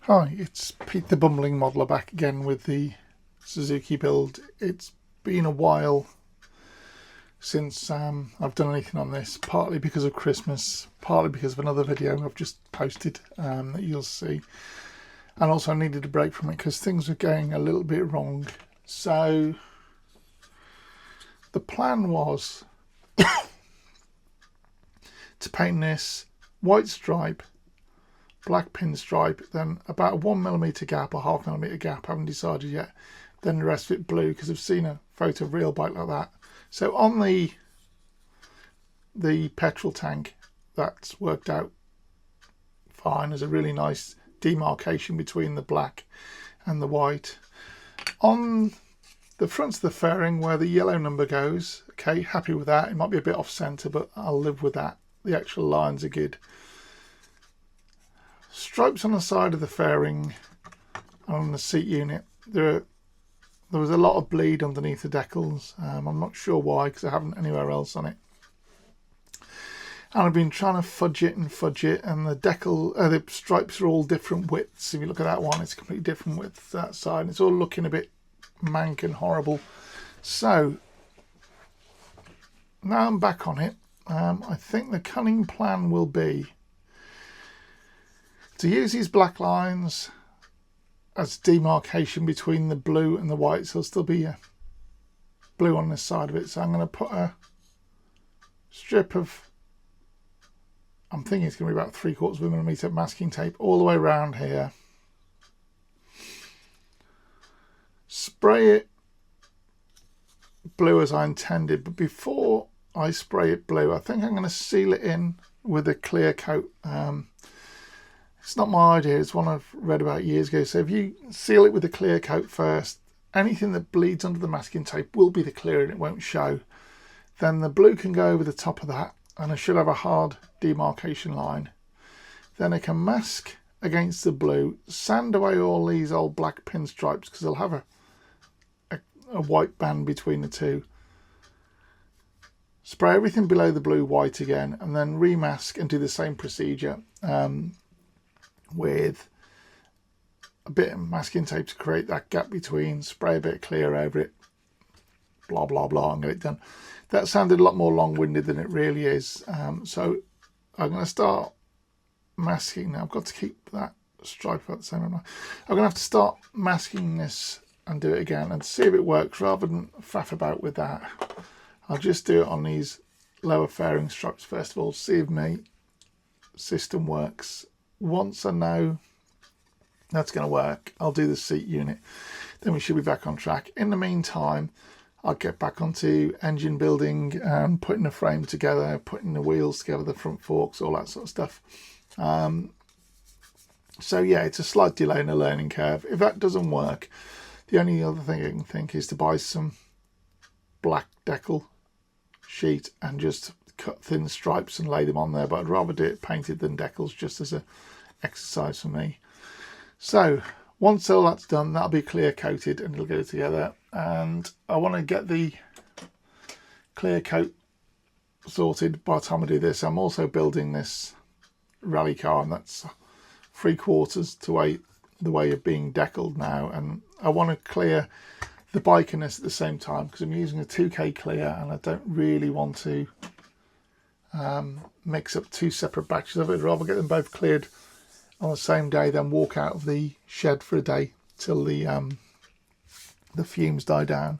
Hi, it's Pete the Bumbling Modeler back again with the Suzuki build. It's been a while since I've done anything on this, partly because of Christmas, partly because of another video I've just posted that you'll see. And also I needed a break from it because things were going a little bit wrong. So the plan was to paint this white stripe, black pinstripe, then about a 1mm gap or 0.5mm gap, I haven't decided yet, then the rest of it blue because I've seen a photo of a real bike like that. So on the petrol tank, that's worked out fine. There's a really nice demarcation between the black and the white. On the front of the fairing where the yellow number goes, okay, happy with that. It might be a bit off centre, but I'll live with that. The actual lines are good. Stripes on the side of the fairing and on the seat unit. There was a lot of bleed underneath the decals. I'm not sure why, because I haven't anywhere else on it. And I've been trying to fudge it, and the stripes are all different widths. If you look at that one, it's a completely different width that side. And it's all looking a bit mank and horrible. So now I'm back on it. I think the cunning plan will be to use these black lines as demarcation between the blue and the white, so there'll still be a blue on this side of it. So I'm going to put a strip of, I'm thinking it's going to be about 0.75mm masking tape all the way around here. Spray it blue as I intended, but before I spray it blue, I think I'm going to seal it in with a clear coat. It's not my idea, it's one I've read about years ago. So if you seal it with a clear coat first, anything that bleeds under the masking tape will be the clear and it won't show. Then the blue can go over the top of that and I should have a hard demarcation line. Then I can mask against the blue, sand away all these old black pinstripes because they'll have a white band between the two. Spray everything below the blue white again and then remask and do the same procedure. With a bit of masking tape to create that gap between, spray a bit of clear over it, blah blah blah, and get it done. That sounded a lot more long-winded than it really is. So I'm going to start masking now. I've got to keep that stripe at the same time. I'm going to have to start masking this and do it again and see if it works rather than faff about with that. I'll just do it on these lower fairing stripes first of all, see if my system works. Once I know that's going to work, I'll do the seat unit. Then we should be back on track. In the meantime, I'll get back onto engine building, putting the frame together, putting the wheels together, the front forks, all that sort of stuff. So yeah, it's a slight delay in the learning curve. If that doesn't work, the only other thing I can think is to buy some black decal sheet and just cut thin stripes and lay them on there, but I'd rather do it painted than decals just as a exercise for me. So once all that's done, that'll be clear coated and it'll go together, and I want to get the clear coat sorted by the time I do this. I'm also building this rally car and that's 3/4 to the way of being decaled now, and I want to clear the bike in this at the same time because I'm using a 2K clear and I don't really want to mix up two separate batches of it. I'd rather get them both cleared on the same day, then walk out of the shed for a day till the fumes die down.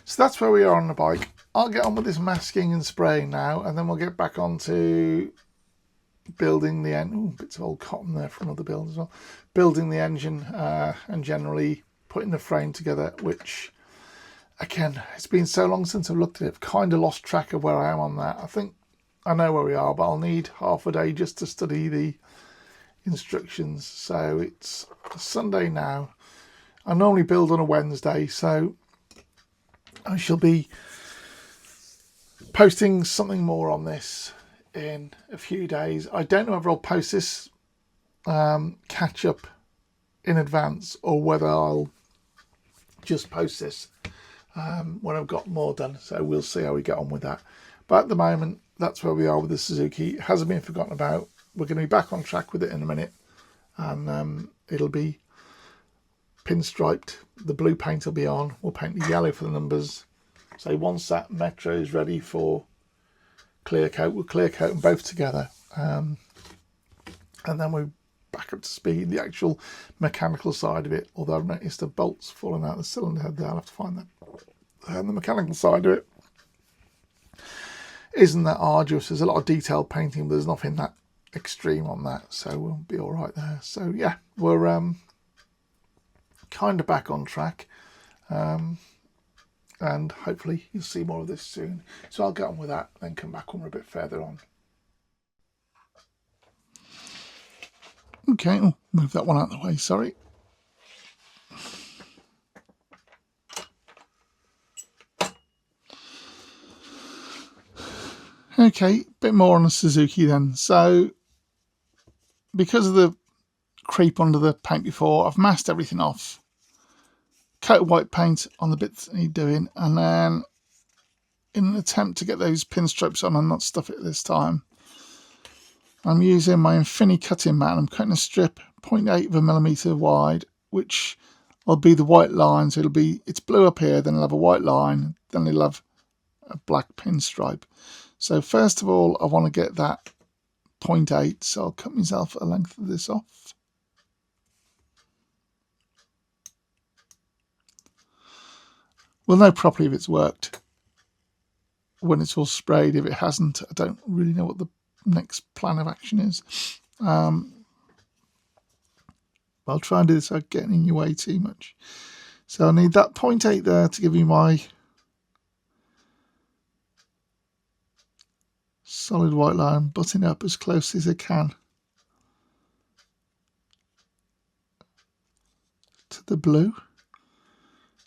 So that's where we are on the bike. I'll get on with this masking and spraying now, and then we'll get back on to building the engine. Bits of old cotton there from other builds as well. Building the engine and generally putting the frame together, which again, it's been so long since I've looked at it, I've kind of lost track of where I am on that. I think I know where we are, but I'll need half a day just to study the instructions. So it's Sunday now. I normally build on a Wednesday, so I shall be posting something more on this in a few days. I don't know whether I'll post this catch up in advance or whether I'll just post this when I've got more done. So we'll see how we get on with that. But at the moment, that's where we are with the Suzuki. It hasn't been forgotten about. We're going to be back on track with it in a minute. And it'll be pinstriped. The blue paint will be on. We'll paint the yellow for the numbers. So once that Metro is ready for clear coat, we'll clear coat them both together, and then we're back up to speed. The actual mechanical side of it, although I've noticed the bolts falling out of the cylinder head there, I'll have to find that. And the mechanical side of it isn't that arduous. There's a lot of detailed painting, but there's nothing that extreme on that, so we'll be all right there. So yeah, we're kind of back on track, and hopefully you'll see more of this soon. So I'll get on with that, then come back when we're a bit further on. Okay, I'll move that one out of the way, sorry. Okay, bit more on the Suzuki then. So because of the creep under the paint before, I've masked everything off, coat white paint on the bits that need doing, and then in an attempt to get those pinstripes on and not stuff it this time, I'm using my Infinity cutting mat. I'm cutting a strip 0.8 of a millimetre wide, which will be the white line. So it's blue up here, then it'll have a white line, then it'll have a black pinstripe. So first of all, I want to get that 0.8, so I'll cut myself a length of this off. We'll know properly if it's worked when it's all sprayed. If it hasn't, I don't really know what the next plan of action is. I'll try and do this without getting in your way too much. So I need that 0.8 there to give me my solid white line, button up as close as I can to the blue.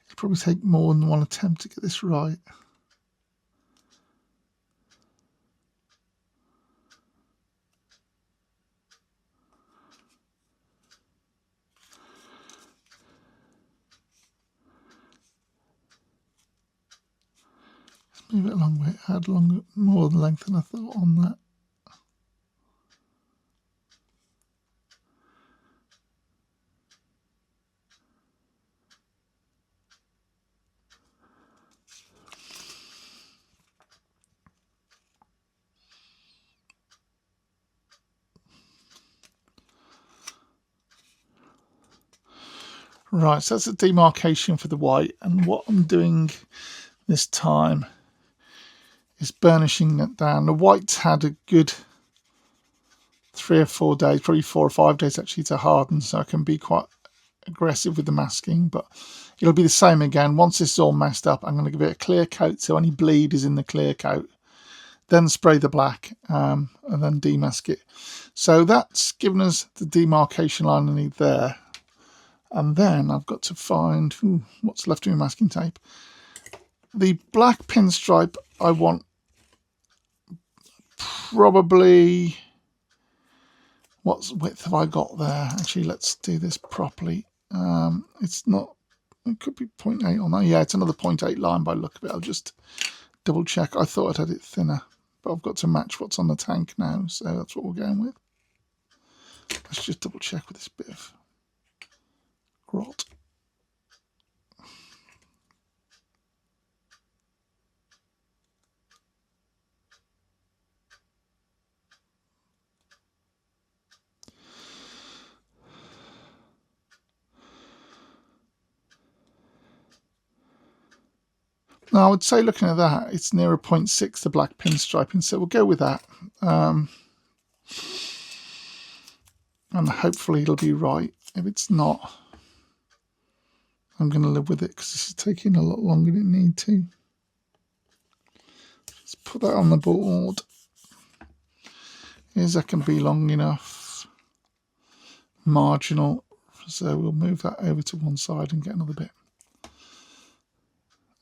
It'll probably take more than one attempt to get this right. Move it along a bit, add more length than I thought on that. Right, so that's a demarcation for the white, and what I'm doing this time is burnishing it down. The white's had a good 3 or 4 days, probably 4 or 5 days actually, to harden, so I can be quite aggressive with the masking, but it'll be the same again. Once this is all messed up, I'm going to give it a clear coat so any bleed is in the clear coat, then spray the black, and then demask it. So that's given us the demarcation line I need there. And then I've got to find what's left of my masking tape. The black pinstripe I want probably, what width have I got there? Actually, let's do this properly. It's not, it could be 0.8 on that. Yeah, it's another 0.8 line by the look of it. I'll just double check. I thought I'd had it thinner, but I've got to match what's on the tank now, so that's what we're going with. Let's just double check with this bit of grot. Now I would say, looking at that, it's nearer 0.6, the black pinstriping, so we'll go with that. And hopefully it'll be right. If it's not, I'm going to live with it because this is taking a lot longer than it needs to. Let's put that on the board. Is that can be long enough? Marginal. So we'll move that over to one side and get another bit.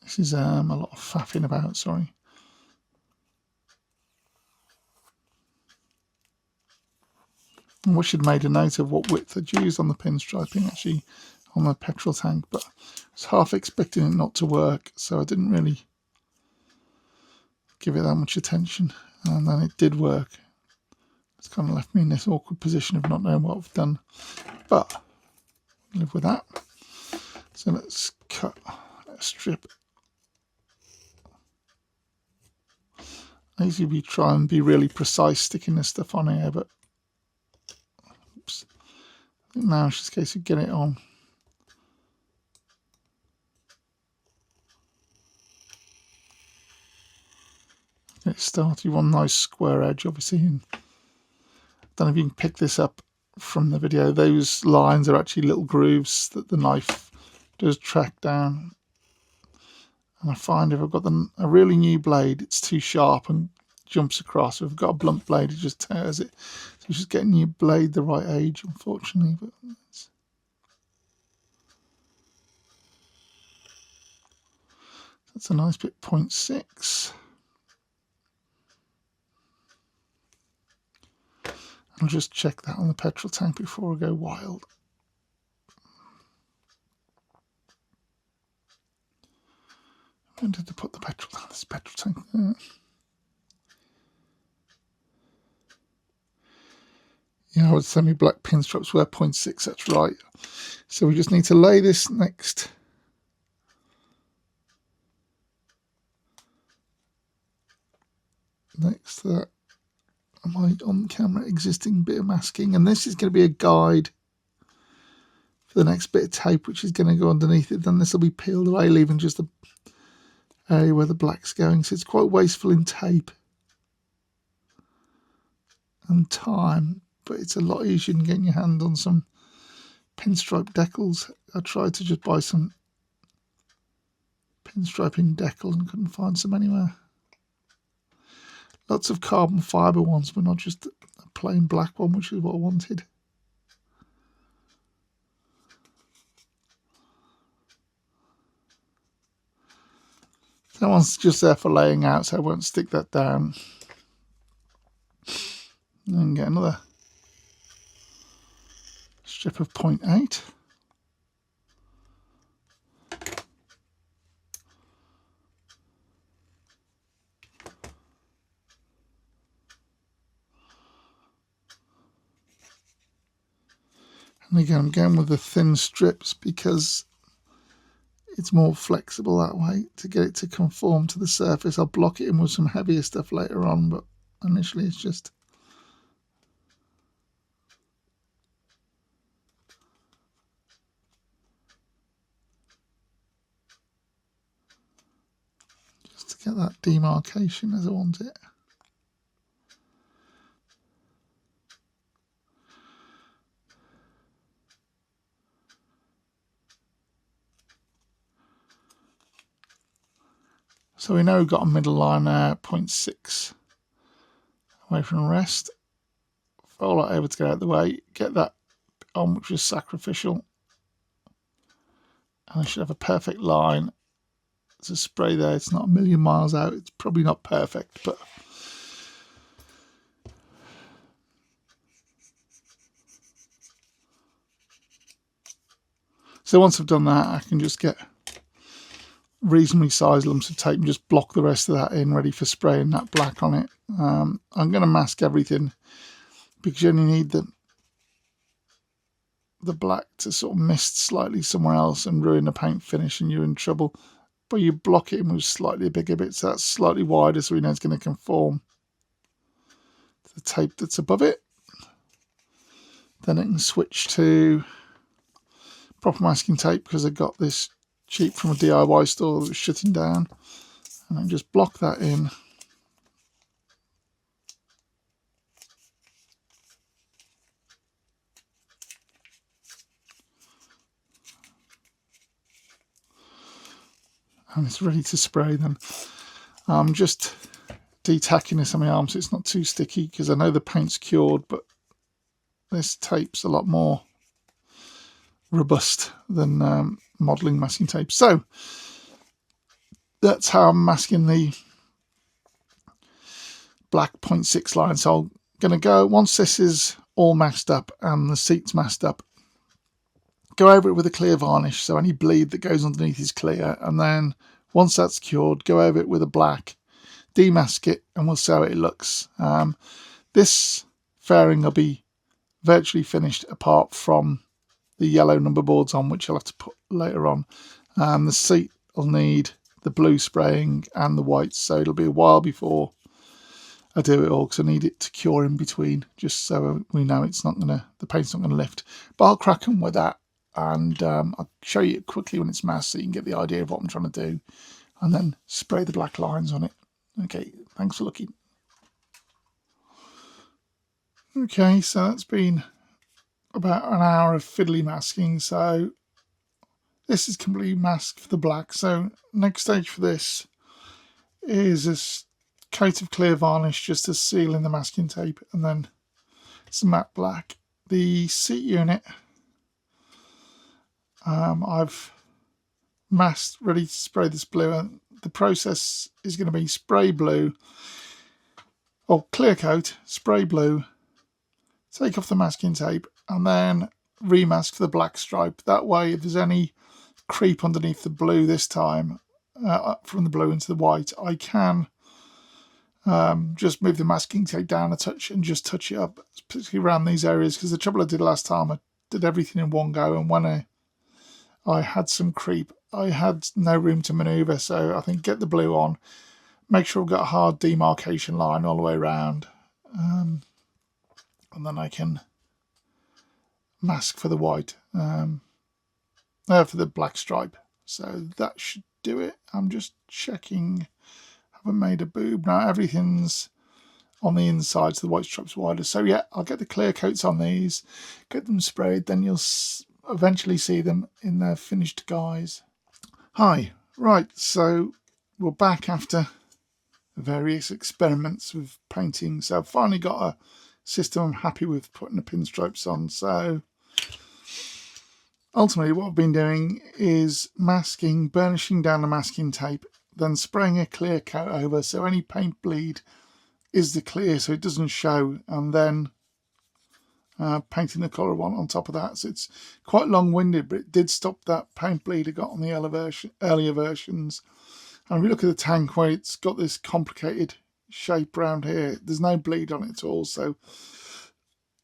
This is a lot of faffing about, sorry. I wish I'd made a note of what width I'd used on the pinstriping actually on the petrol tank, but I was half expecting it not to work, so I didn't really give it that much attention, and then it did work. It's kind of left me in this awkward position of not knowing what I've done, but live with that. So let's cut a strip. I usually try and be really precise sticking this stuff on here, but oops. I think now it's just a case of getting it on. Get it started. You want a nice square edge, obviously. And I don't know if you can pick this up from the video. Those lines are actually little grooves that the knife does track down. And I find if I've got a really new blade, it's too sharp and jumps across. If I've got a blunt blade, it just tears it. So it's just getting your blade the right age, unfortunately. But that's a nice bit, 0.6. I'll just check that on the petrol tank before I go wild. When did they put the petrol tank? This petrol tank there. Yeah, I would semi-black pinstrips were 0.6, that's right. So we just need to lay this next to that my on camera existing bit of masking, and this is going to be a guide for the next bit of tape which is going to go underneath it. Then this will be peeled away, leaving just the area where the black's going. So it's quite wasteful in tape and time, but it's a lot easier than getting your hand on some pinstripe decals. I tried to just buy some pinstriping decal and couldn't find some anywhere. Lots of carbon fibre ones, but not just a plain black one, which is what I wanted. That one's just there for laying out, so I won't stick that down. And then get another strip of 0.8. And again, I'm going with the thin strips because it's more flexible that way to get it to conform to the surface. I'll block it in with some heavier stuff later on, but initially it's just to get that demarcation as I want it. So we know we've got a middle line there, 0.6 away from the rest. Fold that over to get out of the way, get that on, which is sacrificial. And I should have a perfect line to spray there. It's not a million miles out. It's probably not perfect, but so once I've done that, I can just get reasonably sized lumps of tape and just block the rest of that in, ready for spraying that black on it. I'm going to mask everything because you only need the black to sort of mist slightly somewhere else and ruin the paint finish, and you're in trouble. But you block it in with slightly bigger bits, so that's slightly wider, so we know it's going to conform to the tape that's above it. Then I can switch to proper masking tape because I got this cheap from a DIY store that was shutting down, and I just block that in. And it's ready to spray then. I'm just detacking this on my arm so it's not too sticky because I know the paint's cured, but this tape's a lot more robust than modelling masking tape. So that's how I'm masking the black 0.6 line. So I'm going to go, once this is all masked up and the seat's masked up, go over it with a clear varnish so any bleed that goes underneath is clear, and then once that's cured, go over it with a black, demask it, and we'll see how it looks. This fairing will be virtually finished apart from the yellow number boards on, which I'll have to put later on. The seat will need the blue spraying and the white, so it'll be a while before I do it all, because I need it to cure in between, just so we know it's not gonna, the paint's not gonna lift. But I'll crack on with that, and I'll show you quickly when it's masked so you can get the idea of what I'm trying to do, and then spray the black lines on it. Okay, thanks for looking. Okay, so that's been about an hour of fiddly masking, so this is completely masked for the black. So next stage for this is a coat of clear varnish just to seal in the masking tape, and then some matte black. The seat unit I've masked, ready to spray this blue, and the process is going to be spray blue, or clear coat, spray blue, take off the masking tape, and then remask for the black stripe. That way, if there's any creep underneath the blue this time, from the blue into the white, I can just move the masking tape down a touch and just touch it up, particularly around these areas, because the trouble I did last time, I did everything in one go, and when I had some creep, I had no room to manoeuvre. So I think get the blue on, make sure I've got a hard demarcation line all the way around, and then I can mask for the white, for the black stripe. So that should do it. I'm just checking, haven't made a boob. Now everything's on the inside, so the white stripe's wider. So yeah, I'll get the clear coats on these, get them sprayed, then you'll eventually see them in their finished guise. Hi, right, so we're back after various experiments with painting. So I've finally got a system I'm happy with putting the pinstripes on. So ultimately what I've been doing is masking, burnishing down the masking tape, then spraying a clear coat over, so any paint bleed is the clear so it doesn't show, and then painting the colour on top of that. So it's quite long-winded, but it did stop that paint bleed I got on the earlier versions. And if you look at the tank where it's got this complicated shape around here, there's no bleed on it at all. So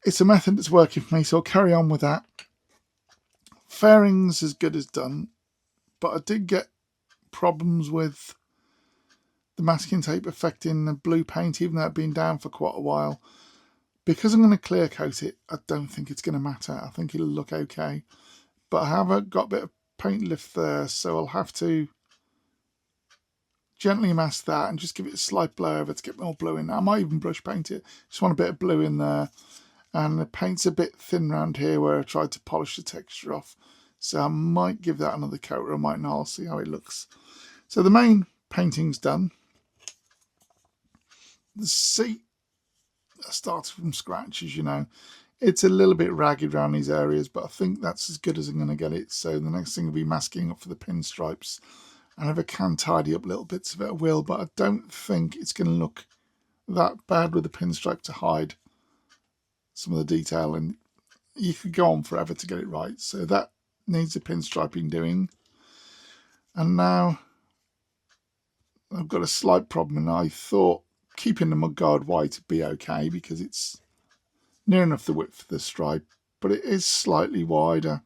it's a method that's working for me, so I'll carry on with that. Fairings as good as done, but I did get problems with the masking tape affecting the blue paint, even though it's been down for quite a while. Because I'm going to clear coat it, I don't think it's going to matter. I think it'll look okay. But I have got a bit of paint lift there, so I'll have to gently mask that and just give it a slight blow over to get more blue in. I might even brush paint it. Just want a bit of blue in there. And the paint's a bit thin around here where I tried to polish the texture off. So I might give that another coat, or I might not. I'll see how it looks. So the main painting's done. The seat, I started from scratch, as you know. It's a little bit ragged around these areas, but I think that's as good as I'm going to get it. So the next thing will be masking up for the pinstripes. And if I can tidy up little bits of it, I will. But I don't think it's going to look that bad with the pinstripe to hide some of the detail. And you could go on forever to get it right. So that needs the pinstriping doing. And now I've got a slight problem, and I thought keeping the mudguard white would be okay because it's near enough the width of the stripe, but it is slightly wider,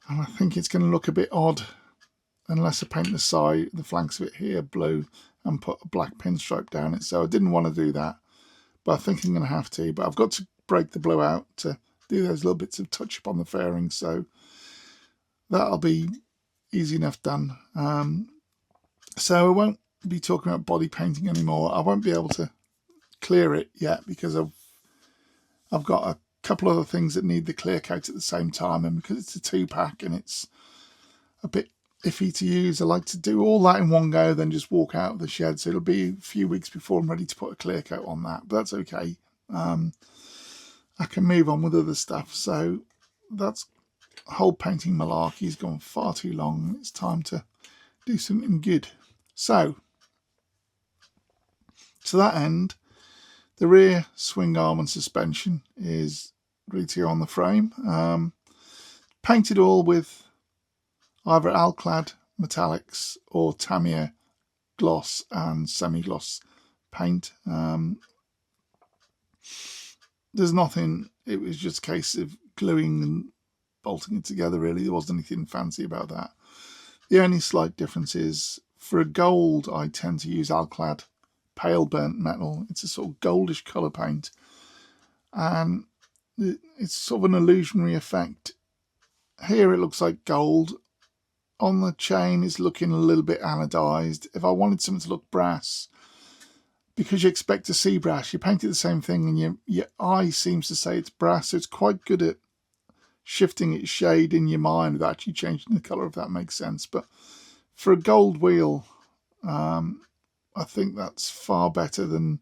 and I think it's going to look a bit odd unless I paint the flanks of it here blue and put a black pinstripe down it. So I didn't want to do that, but I think I'm going to have to. But I've got to break the blue out to do those little bits of touch up on the fairings, so that'll be easy enough done. So I won't be talking about body painting anymore. I won't be able to clear it yet because I've got a couple other things that need the clear coat at the same time, and because it's a 2-pack and it's a bit iffy to use, I like to do all that in one go, then just walk out of the shed. So it'll be a few weeks before I'm ready to put a clear coat on that, but that's okay. I can move on with other stuff. So that's whole painting malarkey's gone far too long. It's time to do something good. So to that end, the rear swing arm and suspension is ready to go on the frame. Painted all with either Alclad metallics or Tamiya gloss and semi-gloss paint. There's nothing, it was just a case of gluing bolting it together really. There wasn't anything fancy about that. The only slight difference is for a gold I tend to use Alclad pale burnt metal. It's a sort of goldish colour paint, and it's sort of an illusionary effect. Here it looks like gold. On the chain it's looking a little bit anodized. If I wanted something to look brass, because you expect to see brass, you paint it the same thing and your eye seems to say it's brass, so it's quite good at shifting its shade in your mind without actually changing the colour, if that makes sense. But for a gold wheel, I think that's far better than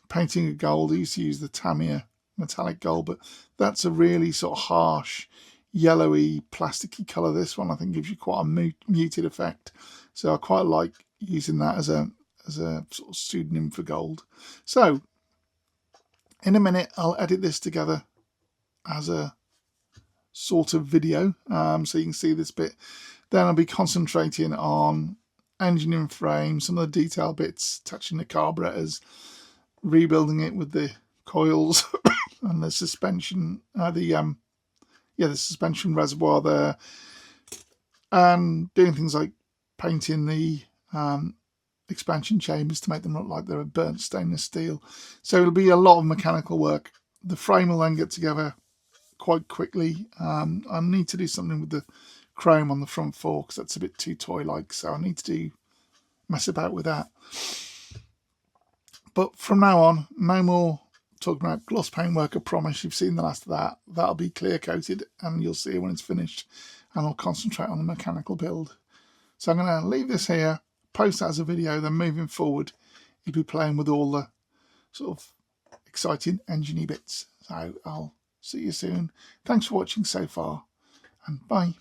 painting a gold. I used to use the Tamiya metallic gold, but that's a really sort of harsh yellowy plasticky colour. This one I think gives you quite a muted effect, so I quite like using that as a sort of pseudonym for gold. So in a minute I'll edit this together as a sort of video, so you can see this bit. Then I'll be concentrating on engineering frame, some of the detail bits, touching the carburetors, rebuilding it with the coils and the suspension, the suspension reservoir there, and doing things like painting the expansion chambers to make them look like they're burnt stainless steel. So it'll be a lot of mechanical work. The frame will then get together quite quickly. I need to do something with the chrome on the front fork because that's a bit too toy-like, so I need to mess about with that. But from now on, no more talking about gloss paintwork. I promise. You've seen the last of that. That'll be clear coated and you'll see it when it's finished, and I'll concentrate on the mechanical build. So I'm going to leave this here, post that as a video, then moving forward you'll be playing with all the sort of exciting engineering bits. So I'll see you soon. Thanks for watching so far, and bye.